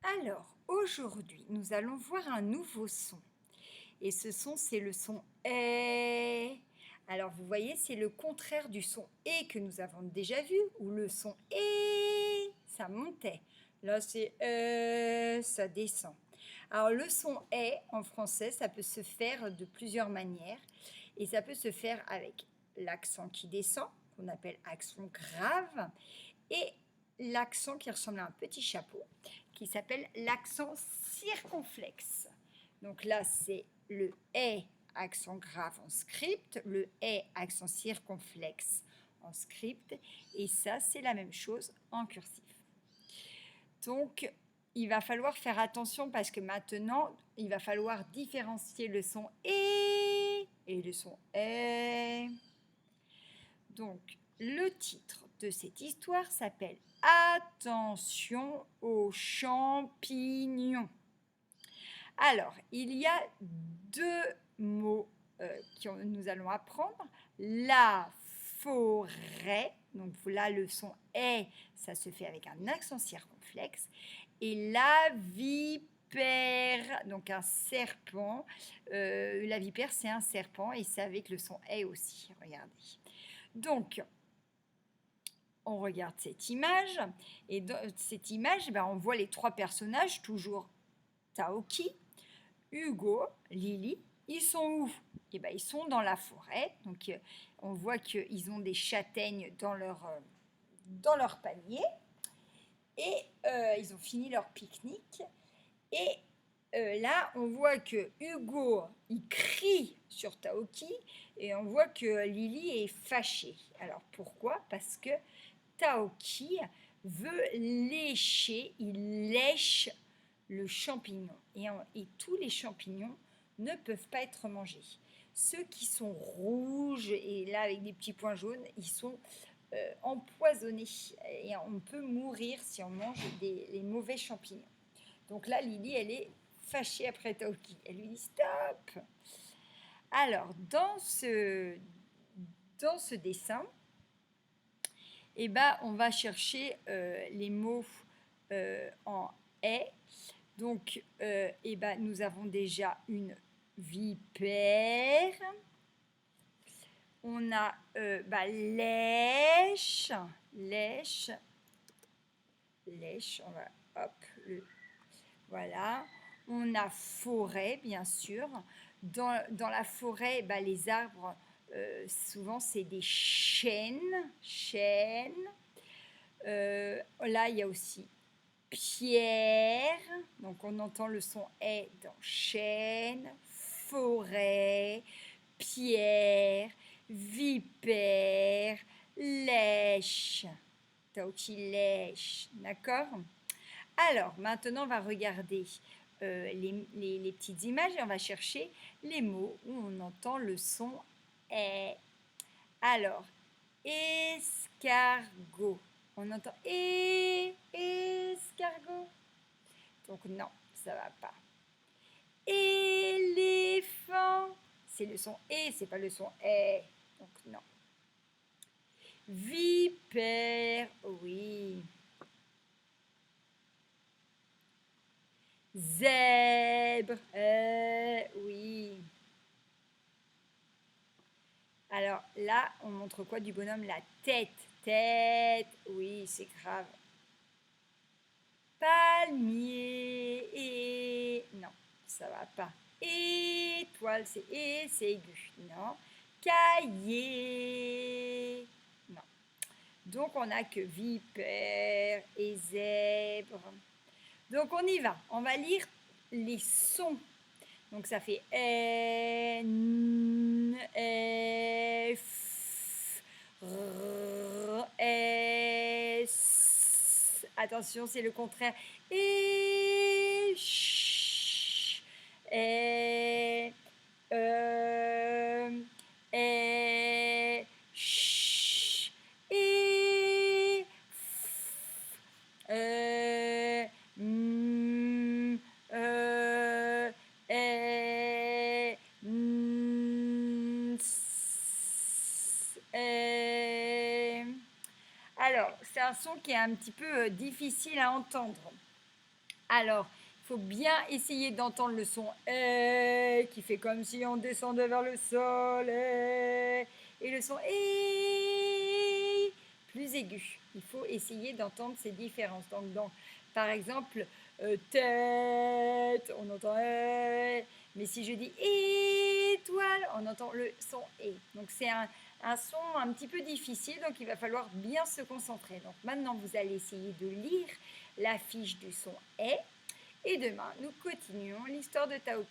Alors, aujourd'hui, nous allons voir un nouveau son. Et ce son, c'est le son «é». Alors, vous voyez, c'est le contraire du son «et» que nous avons déjà vu, où le son «é», ça montait. Là, c'est «é», ça descend. Alors, le son «é» en français, ça peut se faire de plusieurs manières. Et ça peut se faire avec l'accent qui descend, qu'on appelle accent grave, et l'accent qui ressemble à un petit chapeau, qui s'appelle l'accent circonflexe. Donc là, c'est le «é» accent grave en script, le «é» accent circonflexe en script, et ça, c'est la même chose en cursif. Donc, il va falloir faire attention parce que maintenant, il va falloir différencier le son «é» et le son «é». Donc, le titre de cette histoire s'appelle Attention aux champignons. Alors, il y a deux mots que nous allons apprendre. La forêt, donc là le son est, ça se fait avec un accent circonflexe. Et la vipère, donc un serpent. La vipère, c'est un serpent et c'est avec le son est aussi. Regardez. Donc, on regarde cette image, et dans cette image, on voit les trois personnages, toujours Taoki, Hugo, Lily. Ils sont où? Ils sont dans la forêt, donc on voit qu'ils ont des châtaignes dans leur panier, et ils ont fini leur pique-nique, et là, on voit que Hugo, il crie sur Taoki, et on voit que Lily est fâchée. Alors pourquoi? Parce que Taoki veut lécher, il lèche le champignon. Et tous les champignons ne peuvent pas être mangés. Ceux qui sont rouges et là avec des petits points jaunes, ils sont empoisonnés. Et on peut mourir si on mange les mauvais champignons. Donc là, Lily, elle est fâchée après Taoki. Elle lui dit stop. Alors, dans ce dessin, on va chercher les mots en est. Donc, nous avons déjà une vipère. On a lèche. On va, voilà. On a forêt, bien sûr. Dans la forêt, les arbres, souvent, c'est des chênes. Là, il y a aussi pierre. Donc, on entend le son est dans chêne, forêt, pierre, vipère, lèche. Taoki lèche, d'accord? Alors, maintenant, on va regarder les petites images et on va chercher les mots où on entend le son est. Alors, escargot. On entend escargot. Donc non, ça va pas. Éléphant. C'est le son et, c'est pas le son est. Donc non. Vipère, oui. Zèbre, oui. Alors là, on montre quoi du bonhomme? La tête. Tête, oui, c'est grave. Palmier, et non, ça va pas. Étoile, c'est aigu, non. Cahier, non. Donc on n'a que vipère et zèbre. Donc on y va, on va lire les sons. Donc ça fait N, F, R, S. Attention, c'est le contraire. Et, ch, et, et, ch, et, f, Alors, c'est un son qui est un petit peu difficile à entendre. Alors, il faut bien essayer d'entendre le son « qui fait comme si on descendait vers le sol, et le son « plus aigu. Il faut essayer d'entendre ces différences. Donc, par exemple, tête, on entend mais si je dis étoile, on entend le son et. Donc c'est un son un petit peu difficile, donc il va falloir bien se concentrer. Donc maintenant, vous allez essayer de lire la fiche du son et demain, nous continuons l'histoire de Taoki.